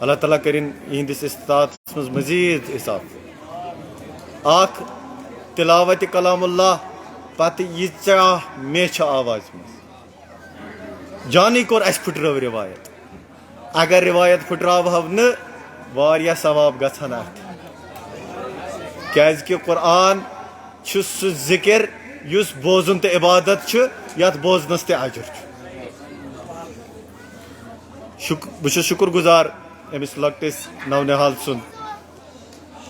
اللہ تعالیٰ کرن یہندس استطاعت مز مزید اضافہ اخ تلاوت کلام اللہ پتہ ییژاہ میچھ آواز مز جانی کور اس پھٹرو روایت اگر روایت پھٹراوہو نہ واریاہ ثواب گژھن اتھ کیازکہ قرآن چھ سہ ذکر یس بوزن تہ عبادت چھ یتھ بوزنس تہ اجر چھ بہ شکر گزار امس لکٹس نونحال سن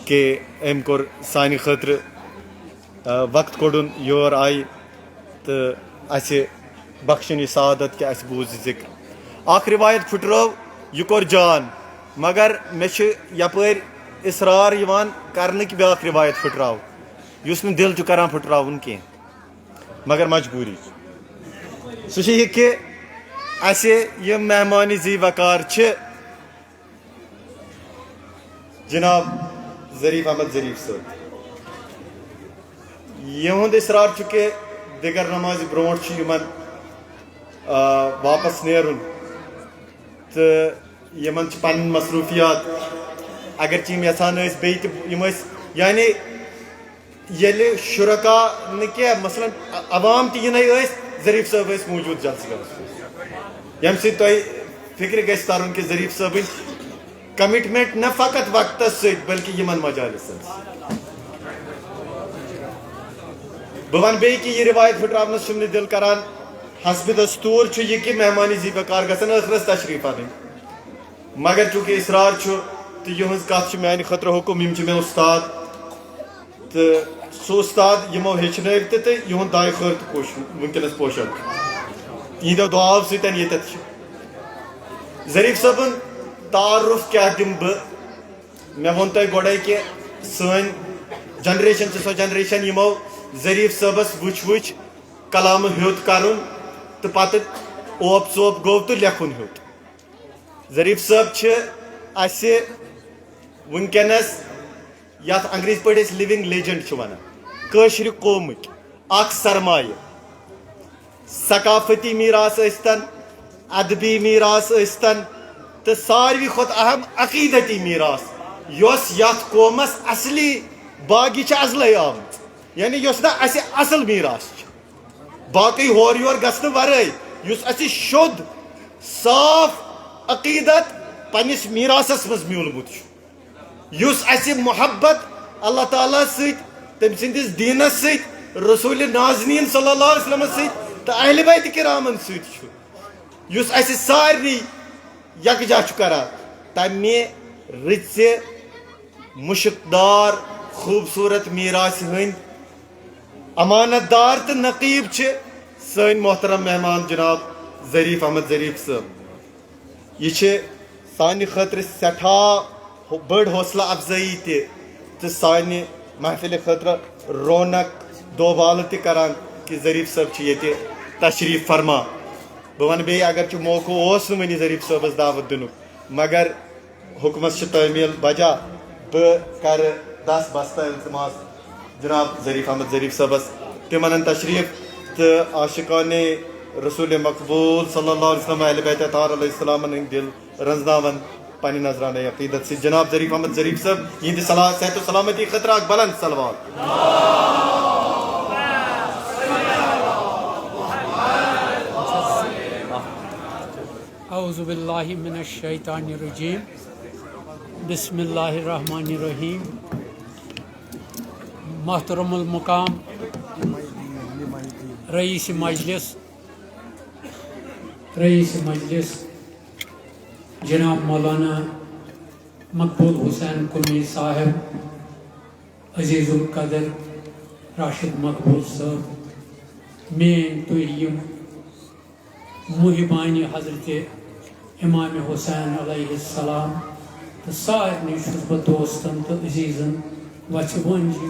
کہ ام کور سانہ خاطر وقت کوڑن یور آئی تو اسہ بخشن یہ سعادت کہ اس بوز ذکر اخ روایت پھٹرو یہ کور جان مگر مے یپر اصرار یوان کرنے کہ بیاکھ روایت پھٹراو یس نہ دل چھ کران پھٹراون کی مگر مجبوری سہ یہ کہ اسہ یم مہمان زی وقار چھ جناب ظریف احمد ظریف صاحب یہند اصرار چھ کہ دیگر نماز برونٹ چھ یمن واپس نیرن تو یمن چھ پن مصروفیات اگرچہ یم یژھان ٲسۍ بیٚیہِ تہِ یم ٲسۍ یعنی ییٚلہِ شرکا نہٕ کینٛہہ مثلاً عوام تہِ یِنَے ٲسۍ ظریف صٲب ٲسۍ موٗجوٗد جلسہٕ گاہس منٛز ییٚمہِ سۭتۍ تۄہہِ فکرِ گژھِ ترُن کہِ ظریف صٲبٕنۍ کمٹمنٹ نہ فقط وقتس سۭتۍ بلکہ یمن مجالسن بہٕ ونہٕ بیٚیہِ کہِ یہِ روایت پھٹراونس چھُم نہٕ دل کران حسبِ دستور چھُ یہِ کہِ مہمانی زی بکار گژھن ٲخرس تشریف انٕنۍ مگر چونکہ اصرار چھُ تو یہٕنٛز کتھ چھِ میانہِ خٲطرٕ حکم یم چھِ مےٚ استاد تہٕ سُہ استاد یمو ہیٚچھنٲو تہِ تہٕ یِہُنٛد دایہِ خٲر تہِ وٕنکیٚنس پوشن یِہنٛدیو دعاو سۭتۍ ییٚتٮ۪تھ چھِ ظریف صٲبُن تعارف کیٛاہ دِمہٕ بہٕ مےٚ ووٚن تۄہہِ گۄڈے کہِ سٲنۍ جنریشن چھِ سۄ جنریشن یِمو ظریف صٲبس وٕچھ کلامہٕ ہیوٚت کرُن تہٕ پتہٕ اوپ ژوپ گوٚو تہٕ لیکھُن ہیوٚت ظریف صٲب چھِ اسہِ وٕنکیٚنس یتھ انگریزی پٲٹھۍ أسۍ لِونگ لیجنڈ چھِ ونان کٲشرِ قومٕکۍ اکھ سرمایہ ثقافتی میراث ٲسۍتن ادبی میراث ٲسۍتن تہٕ ساروی کھۄتہٕ اہم عقیدتی میراث یۄس یتھ قومس اصلی باغی چھِ ازلے آمٕژ یعنی یۄس نہٕ اسہِ اصل میراث چھِ باقٕے ہورٕ یور گژھنہٕ ورٲے یُس اسہِ شوٚد صاف عقیدت پننس میراثس مز میولمت یُس اسہِ محبت اللہ تعالیٰ سۭتۍ تٔمۍ سٕنٛدِس دیٖنس سۭتۍ رسول نازنیٖن صلی اللہ علیہ وسلمس سۭتۍ تہٕ اہلِ بیت کرامن سۭتۍ چھُ یُس اسہِ سارنٕے یکجا چھُ کران تمہِ رٕژِ مُشک دار خوٗبصوٗرت میراث ہٕنٛدۍ امانت دار تہٕ نقیٖب چھِ سٲنۍ محترم مہمان جناب ظریف احمد ظریف صٲب یہ چھِ سانہِ خٲطرٕ سٮ۪ٹھاہ بٔڑ حوصلہ افضٲیی تہِ تہٕ سانہِ محفِلہِ خٲطرٕ رونق دوبالہٕ تہِ کران کہ ظریف صٲب چھِ ییٚتہِ تشریٖف فرما بہٕ وَنہٕ بیٚیہِ اگرچہِ موقعہٕ اوس نہٕ وٕنہِ ظریف صٲبس دعوت دِنُک مگر حُکمس چھِ تعمیٖل بجا بہٕ کرٕ دس بستہٕ التماس جناب ظریف احمد ظریف صٲبس تِم انن تشریٖف تہٕ عاشقانِ رسول مقبول صلی اللہ علیہ وسلم اہل بیت اطہار علیہ السلام ہٕنٛدۍ دل رنزناون پننہِ نظرانہ عقیدت سۭتۍ جناب ظریف احمد ظریف صٲب یِہنٛدِ صحت و سلامتی خٲطرٕ اکھ بلند صلوات اعوذ باللہ من الشیطان الرجیم بسم اللہ الرحمن الرحیم محترم المقام رئیس مجلس جناب مولانا مقبول حسین قمی صاحب عزیز القدر راشد مقبول صاحب مین تُہۍ یِم محبانِ حضرت امام حسین علیہ السلام تہٕ سارنٕے چھُس بہٕ دوستن تہٕ عزیزن وَژھِ وٲنٛجہِ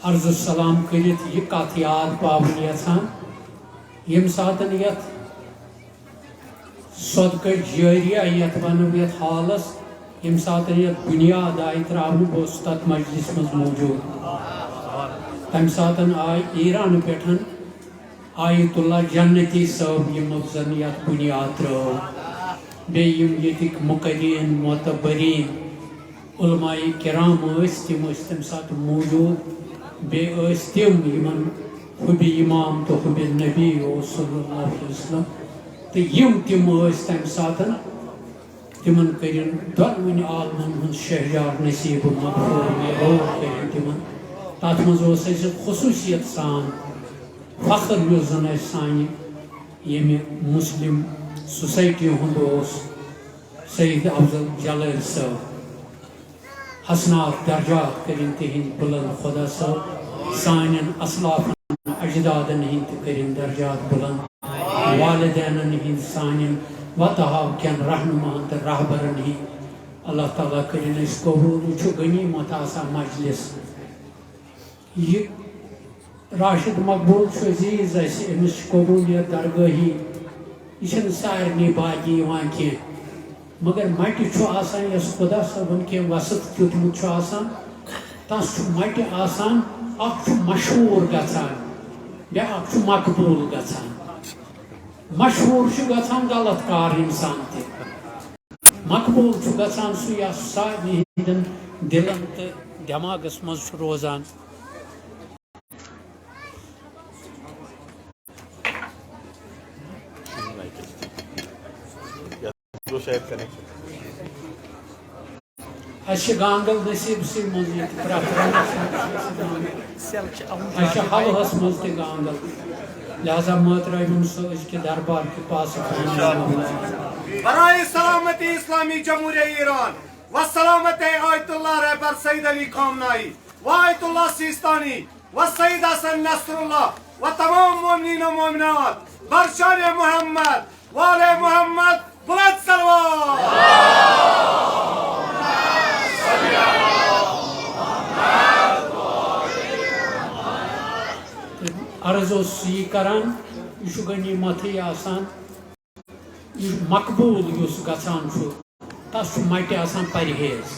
عرض السلام کٔرِتھ یہِ کتھ یاد پاوٕنۍ یژھان ییٚمہِ ساتہٕ یتھ صدقہ جٲریہ یتھ ونو یتھ حالس ییٚمہِ ساتہٕ یتھ بُنیاد آیہِ ترٛاونہٕ بہٕ اوسُس تتھ مجلس منٛز موجوٗد تمہِ ساتہٕ آیہِ ایران پٮ۪ٹھ آیت اللہ جنتی صٲب یِمو زن یتھ بُنیاد ترٲو بیٚیہِ یِم ییٚتِکۍ مُقرریٖن معتبریٖن علماء کرام ٲسۍ تِم ٲسۍ تَمہِ ساتہٕ موٗجوٗد بیٚیہِ ٲسۍ تِم یِمن حُبہِ اِمام تہٕ حُبہِ نبی اوس صلی اللہ علیہ وسلم تہٕ یِم تِم ٲسۍ تَمہِ ساتہٕ تِمن کٔرِن دۄنوٕنی عالمن ہُنٛد شہجار نصیٖب مغفوٗر میلوٗر کٔرِن تِمن تَتھ منٛز اوس اَسہِ خصوٗصیت سان فخر یُس زن اَسہِ سانہِ ییٚمہِ مُسلِم سوسایٹی ہُنٛد اوس سید افضل جلال صٲب حسنات درجات کٔرِن تِہنٛدۍ بُلنٛد خۄدا صٲب سانٮ۪ن اسلافن اجدادن ہٕنٛدۍ تہِ کٔرِن درجات بُلنٛد والدینن ہٕنٛدۍ سانٮ۪ن وتحاو کٮ۪ن رہنُماہن تہٕ رہبرن ہٕنٛدۍ اللہ تعالیٰ کٔرِن أسۍ قبوٗل یہِ چھُ غنیٖمت آسان مجلس یہِ راشد مقبوٗل چھُ عزیٖز اَسہِ أمِس چھِ قبوٗلیت درگاہی یہِ چھِنہٕ سارنٕے باقی یِوان کینٛہہ مگر مٹہِ چھُ آسان یۄس خۄدا صٲبن کینٛہہ وسط دیُتمُت چھُ آسان تس چھُ مٹہِ آسان اکھ چھُ مشہوٗر گژھان بیٛاکھ چھُ مقبوٗل گژھان مشہوٗر چھُ گژھان غلط کار انسان تہِ مقبوٗل چھُ گژھان سُہ یۄس سارنٕے ہٕنٛدٮ۪ن دِلن تہٕ دٮ۪ماغس منٛز چھُ روزان اَسہِ چھِ گانگل نصیٖبسٕے منٛز ییٚتہِ اَسہِ چھِ حلوہس منٛز تہِ گانگل لہذا مٲترٲوِن سُہ أزکہِ دربار کہِ پاسہٕ برائے سلامتی اسلامی جمہوریہ ایران و سلامت آیت اللہ رہبر سید علی خامنائی و آیت اللہ سیستانی و سید حسن نصر اللہ و تمام مومنین و مومنات برشان محمد و آل محمد بلند سلوات عرض اوس یہِ کران یہِ چھُ غنیٖمتھٕے آسان یہِ مقبوٗل یُس گژھان چھُ تس چھُ مٹہِ آسان پرہیز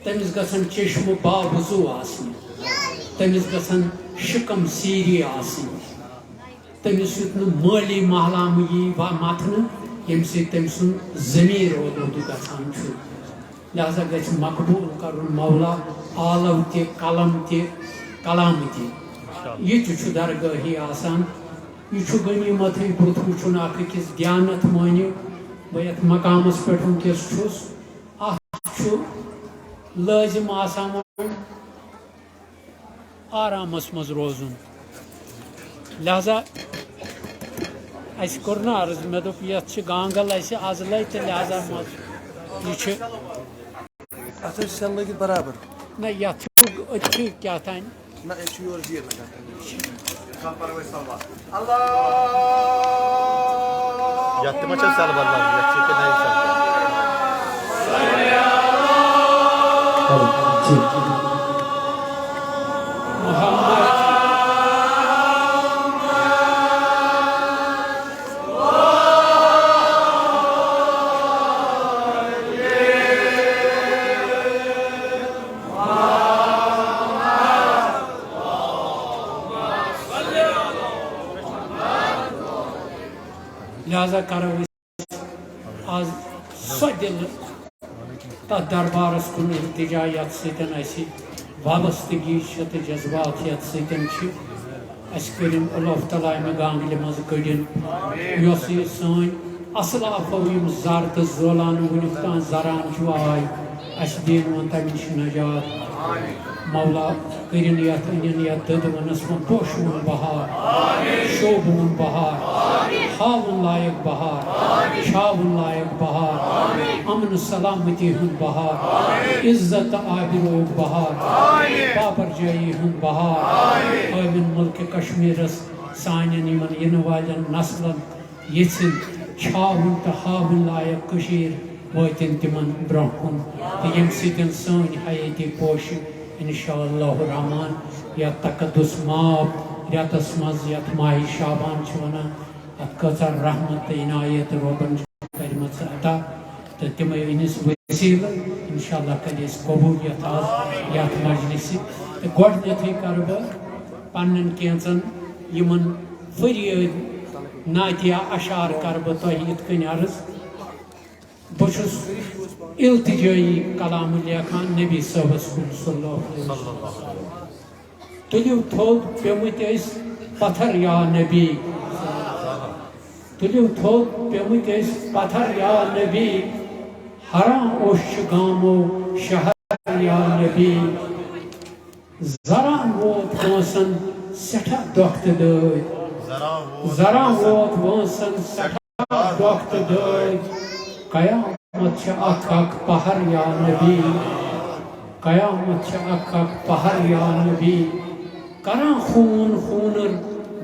تٔمِس گژھن چشمہٕ باوضوٗ آسٕنۍ تٔمِس گژھن شِکم سیٖری آسٕنۍ تٔمِس یُتھ نہٕ مٲلی محلامہٕ یی متھنہٕ ییٚمہِ سۭتۍ تٔمۍ سُنٛد ضمیٖر اولوٗدٕ گژھان چھُ لہذا گژھِ مقبوٗل کرُن مولا عالم تہِ قلم تہِ کلامہٕ تہِ یہِ تہِ چھُ درگاہی آسان یہِ چھُ غنیٖمتھٕے بُتھ وٕچھُن اکھ أکِس دیانت مٲنِو بہٕ یتھ مقامس پٮ۪ٹھ وٕنکٮ۪س چھُس اتھ چھُ لٲزِم آسان وۄنۍ آرامس منٛز روزُن لہذا اَسہِ کوٚر نہٕ عرض مےٚ دوٚپ یتھ چھِ گانگل اَسہِ ازلے تہٕ لہذا یہِ چھِ اتھ ٲسۍ سٮ۪ل لٲگِتھ برابر نہ یتھ چھُ أتھۍ چھُ کیٛاہ تانۍ نہ أسۍ چھِ یورٕ زیٖر یتھ تہِ ما چھِ سٮ۪ل بدلاوٕنۍ یتھ چھِ ییٚکیٛاہ نَیہِ لہذا کرو أسۍ آز سۄ دِلہٕ تتھ دربارس کُن التجا یتھ سۭتۍ اَسہِ وابستگی چھِ تہٕ جذبات یتھ سۭتۍ چھِ اَسہِ کٔرِن اللہ تعالیٰ اَمہِ گانگلہِ منٛز کٔڑِن یۄس یہِ سٲنۍ اصلافو یِم زر تہٕ زٲلانہٕ وُنیُک تام زران چھُ آے اَسہِ دِیِن وۄنۍ تَمہِ نِش نجات مولا کٔرِن یتھ أنِن یتھ دٔدوَنس منٛز پوشوُن بہار شوبوُن بہار ہاوُن لایق بہار چھاوُن لایق بہار امن سلامتی ہُنٛد بہار عزت تہٕ آبروٗیُک بہار بابر جٲیی ہُنٛد بہار ٲمِن مُلکہِ کشمیٖرس سانٮ۪ن یِمن یِنہٕ والٮ۪ن نسلن یژھِن چھاوُن تہٕ ہاوُن لایق کٔشیٖر وٲتِن تِمن برٛونٛہہ کُن تہٕ ییٚمہِ سۭتۍ سٲنۍ حیٲتی پوشہِ اِنشاء اللہ الرحمان یتھ تقدس ماب رٮ۪تس منٛز یتھ ماہِ شابان چھِ ونان اتھ کۭژاہ رحمت تہٕ عنایت رۄبن چھِ کٔرمٕژ عطا تہٕ تِمے أنِس وسیٖلہٕ اِنشاء اللہ کرِ أسۍ قبوٗلیت آز یتھ مجلسہِ تہٕ گۄڈٕنیتھٕے کرٕ بہٕ پننٮ۪ن کینٛژن یِمن فریٲدۍ نعتیہ اشعار کرٕ بہٕ تۄہہِ یِتھ کٔنۍ عرض بچس التجائی کلام لیکھان نبی صاحبس کن صلی اللہ علیہ وسلم تلیو تھود پیمت اس پتھر یا نبی تلیو تھود پیمت اس پتھر یا نبی حرام اوش گامو شہر یا نبی زران ووت وانسن سٹھا دوخت دٲدۍ زران ووت وانسن سٹھا دوخت دٲدۍ قیامت چھ اکھ اکھ پہر یا نبی قیامت چھ اکھ اکھ پہر یا نبی کران خون خونر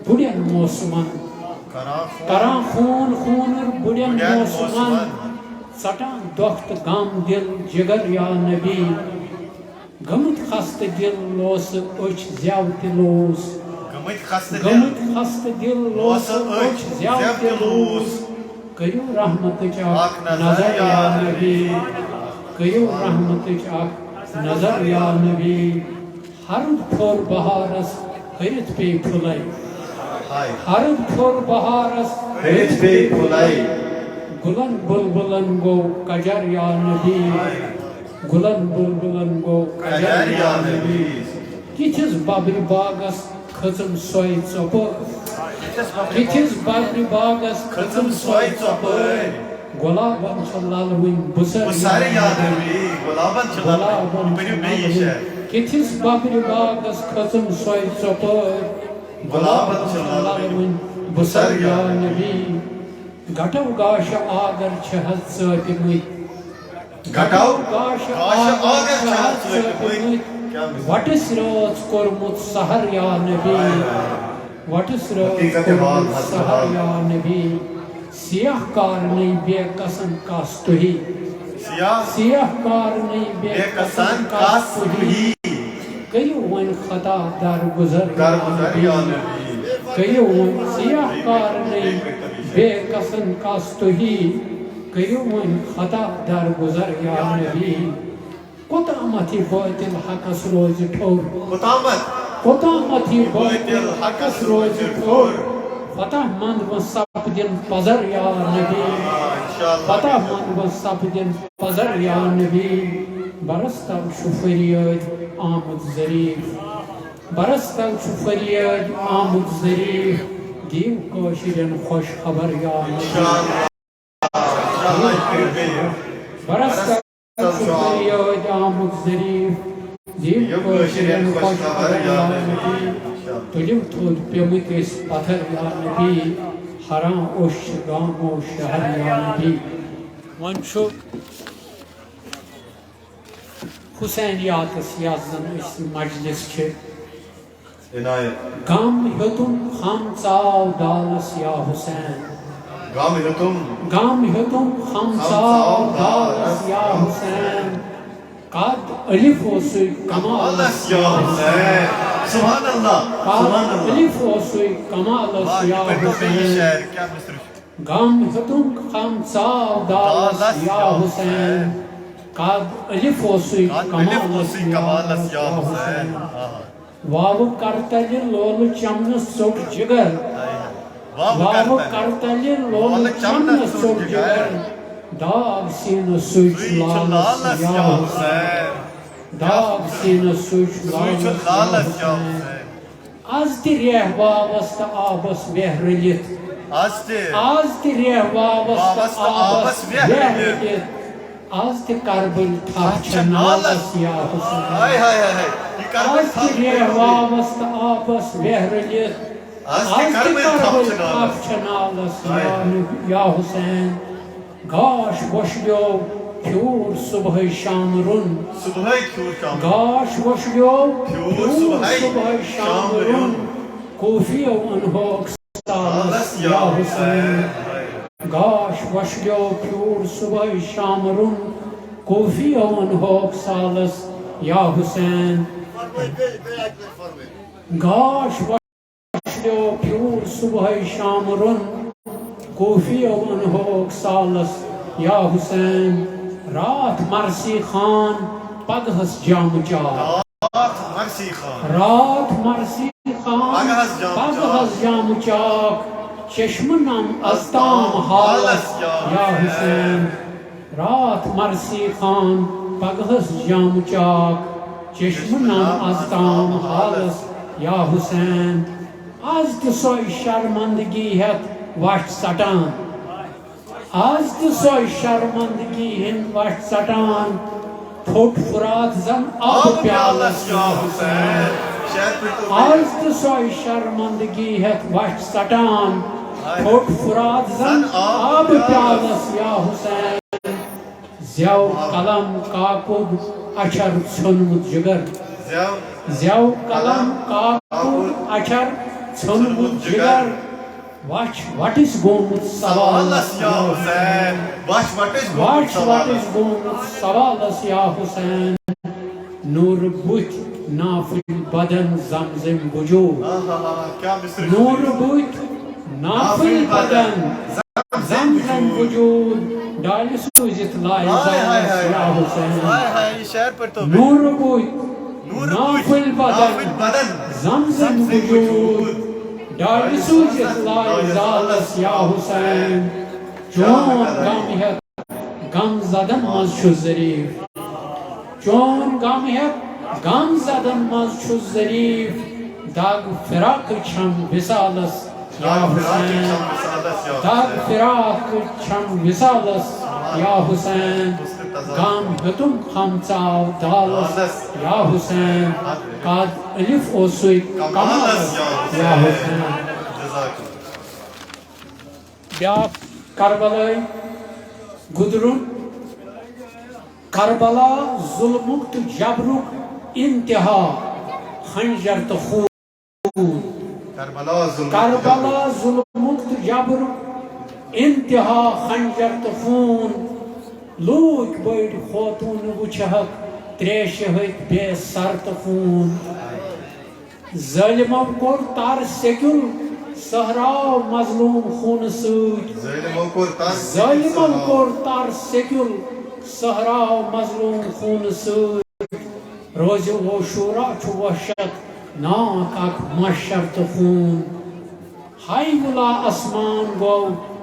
بڑین موسمن کران خون خونر بڑین موسمن ژٹان دوخت غم دل جگر یا نبی گمت خست دل لوس اچھ زیو تلوس گمت خست دل لوس اچھ زیو تلوس کریو رحمت چاک نظر یا نبی کریو رحمت چاک نظر یا نبی ہرد پھور بہارس ہرت پی پھلائی ہرد پھور بہارس ہرت پی پھلائی گلن بلبلن گو کجر یا نبی گلن بلبلن گو کجر یا نبی کتھس بابری باغس کھژم سوئی ژۄپٲرۍ کتھس بابری باغس کھژم سوئی ژۄپٲرۍ گۄلابن چھ للوٕنۍ بُسر یا نبی گۄلابن چھ للوٕنۍ کتھس بابری باغس کھژم سوئی ژۄپٲرۍ گۄلابن چھ للوٕنۍ بُسر یا نبی گٹو گاش آگر چھ حظ ژٲپۍمٕتۍ گٹو گاش آگر چھ حظ ژٲپۍمٕتۍ وٹس رٲژ کوٚرمُت سحر یا نبی وٹس رٲژ کوٚرمُت سحر یا نبی سیاہ کارنٕے بے کسن کس تُہی سیاہ کارنٕے بے کسن کس تُہی کٔرِو وۄنۍ خطا درگُزر یا نبی کٔرِو وۄنۍ سیاہ کارنٕے بے کسن کس تُہی کٔرِو وۄنۍ خطا درگُزر یا نبی کوتامتھ یہِ باطل حقس روزِ ٹھوٚر کوتامتھ یہِ باطل حقس روزِ ٹھوٚر فتح مند و سپدن پزر یا نبی فتح مند و سپدن پزر یا نبی برستل چھُ فریاد آمد ظریف برستل چھُ فریاد آمد ظریف دیو کٲشرٮ۪ن خوش خبر یا نبی برستل چھُ فریاد آمد ظریف دیو کٲشرٮ۪ن خوش خبر یا نبی تُلِو تھوٚد پیوٚمُت ٲسۍ پتھر یا نبی حرام اوش گامو شہر یا نبی وۄنۍ چھُ حسینیاتس یتھ زن أسۍ مجلس چھِ غم ہیوٚتُم خم ژاو دالس یا حسین غم ہیوٚتُم خم ژاو دالس یا حسین قد الف اوسُے کمالس یا حسین سبحان اللہ قد الف اوسُے کمالس یا حسین غم ہیوٚتُم خم ژاو دالس یا حسین قد الف اوسُے کمالس یا حسین واو کرتلہِ لولہٕ چمنس ژوٚٹ جگر واو کرتلہِ لولہٕ چمنس ژوٚٹ جگر داغ سینس سُچ لالس یا حسین داغ سینس سُچ لالس یا حسین آز تہِ ریح واوس تہٕ آبس ویہ رٔلِتھ آز تہِ ریح واوس تہٕ آبس ویہ رٔلِتھ آز تہِ کربل تھپھ چھےٚ نالس یا حسین آز تہِ ریح واوس تہٕ آبس ویہ رٔلِتھ آز تہِ کربل تھپھ چھےٚ نالس یا حسین گاش وشلیو پھیوٗر صبحٲے شام رُن گاش وشلیو پھیوٗر صبحٲے شام رُن کوفیو انہوک سالس یا حسین گاش وشلیو پھیوٗر صبحٲے شام رُن کوفیو انہوک سالس یا حسین گاش وشلیو پھیوٗر صبحٲے شام رُن کوفیو انہوک سالس یا حسین رات مرسی خان پگہس جام چاک رات مرسی خان پگہس جام چاک چشم نم از تام حالس یا حسین رات مرسی خان پگہس جام چاک چشم نم از تام حالس یا حسین آج تو سوئی شرمندگی ہت وٹ سٹان آج تو سوئی شرمندگی ہند وٹ سٹان پھوٹ فرات زن آب پیالس یا حسین آج تو سوئی شرمندگی ہت وٹ سٹان پھوٹ فرات زن آب پیالس یا حسین زیو قلم کاکد اچھر ژھنمت جگر زیو قلم کاکد اچھر ژھنمت جگر وٹس گومت سوالس یا حسین وٹس گومت سوالس یا حسین نور بت نافل بدن زمزم وجود نور بت نافل بدن زمزم وجود ڈال سوزت لائے زالس یا حسین نور بت نافل بدن زمزم وجود ڈال سوزت لائے زالس یا حسین چون غم ہیت غم زدن مز چھُ ظریف چون غم ہیت غم زدن مز چھُ ظریف داغ فراق چھم وصالس یا حسین داغ فراق چھم وصالس یا حسین غم ہتم خمچاو دالس یا حسین قاد الف اوسوی کمالس یا حسین بیاکھ کربلائی گدرن کربلا ظلمک تو جبرک انتہا خنجر تو خون کربلا ظلمک تو جبرک انتہا خنجر تو خون لوک بڑ خوتون وچھک تریش ہت بے سر تو خون ظالمو کور تار سیکل سہراو مظلوم خون سوت ظالمو کور تار سیکل سہراو مظلوم خون سوت روز و شورا چھو وحشت ناک اک مشر تو خون ہائی ولا اسمان گو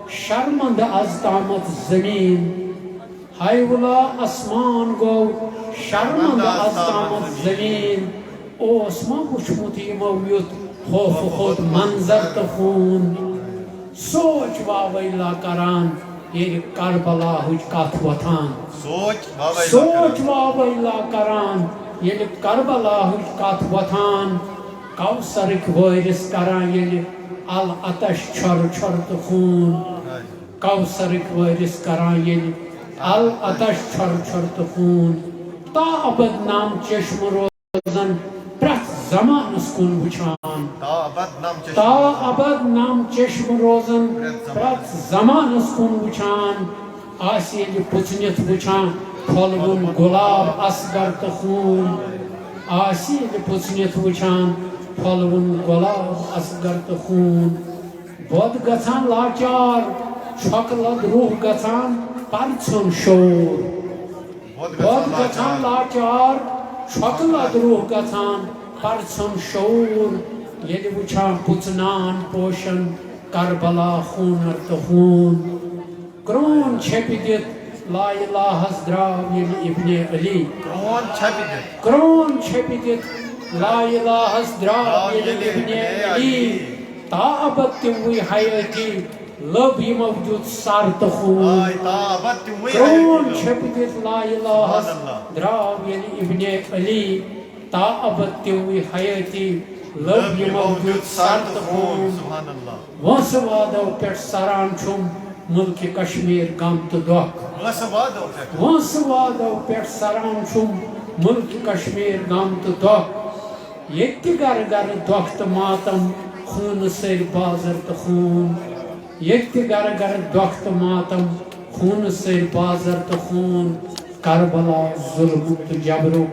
شرمند از تامت زمین ہائی ولا اسمان گو شرمند از تامت زمین اوس ما وچھمت یمو یت خوف خود منظر تو خون سوچ واویلا کران یہ کربلا ہج کت وتھان سوچ واویلا کران یہ کربلا ہج کت وتھان کوثرک وارث کران یہ العطش چھر چھر تو خون کوثرک وارث کران یہ العطش چھر چھر تو خون تا ابد نام چشم روزن پرت زمانس کن وچھان تا ابد نام چشم روزن پرت زمانس کن وچھان آسی پچنت وچھان پھلون گلاب اصغر تو خون آسی پچنت وچھان پھلون گلاب اصغر تو خون بود گژھان لاچار چھکلد روح گژھان پرژھن شور بود گژھان لاچار چھکلد روح گژھان پرژھن شور ییٚلہِ وٕچھان پُژنان پوشن کربلا خوٗنر تہٕ خوٗن کرٛون چھپہِ دِتھ لا الہس درٛاو ییٚلہِ ابنِ علی کرٛون چھپہِ دِتھ لا الہس درٛاو ییٚلہِ ابنِ علی تا ابد تِموٕے حیٲتی لب یمو دیُت سر تہٕ خوٗن کرٛون چھپہِ دِتھ لا الہس درٛاو ییٚلہِ ابنِ علی تا ابد تِموٕے حیٲتی لب یمو دیُت سر تہٕ خوٗن وٲنٛسہٕ وادو پٮ۪ٹھ سران چھُم ملکہِ کشمیر غم تہٕ دۄکھ وٲنٛسہٕ وادو پٮ۪ٹھ سران چھُم ملکہِ کشمیر غم تہٕ دۄکھ ییٚتہِ تہِ گرٕ گرٕ دۄکھ تہٕ ماتم خوٗنہٕ سٔرۍ بازر تہٕ خوٗن ییٚتہِ تہِ گرٕ گرٕ دۄکھ تہٕ ماتم خوٗنہٕ سٔرۍ بازر تہٕ خوٗن کربلا ظلمُک تہٕ جبرُک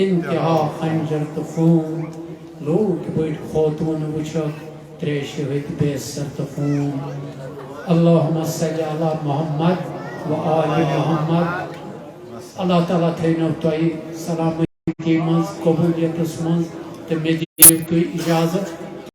انتہا خنجر تہٕ خوٗن لوٗکھ بٔڑۍ خوتوٗن وٕچھکھ تریشہِ ہٕتۍ بے سر تہٕ خوٗن اللہُمہ صلی علی محمد و آل محمد اللہ تعالیٰ تھٲینو تۄہہِ سلامتی منٛز قبوٗلیتس منٛز تہٕ مےٚ دِیِو تُہۍ اِجازت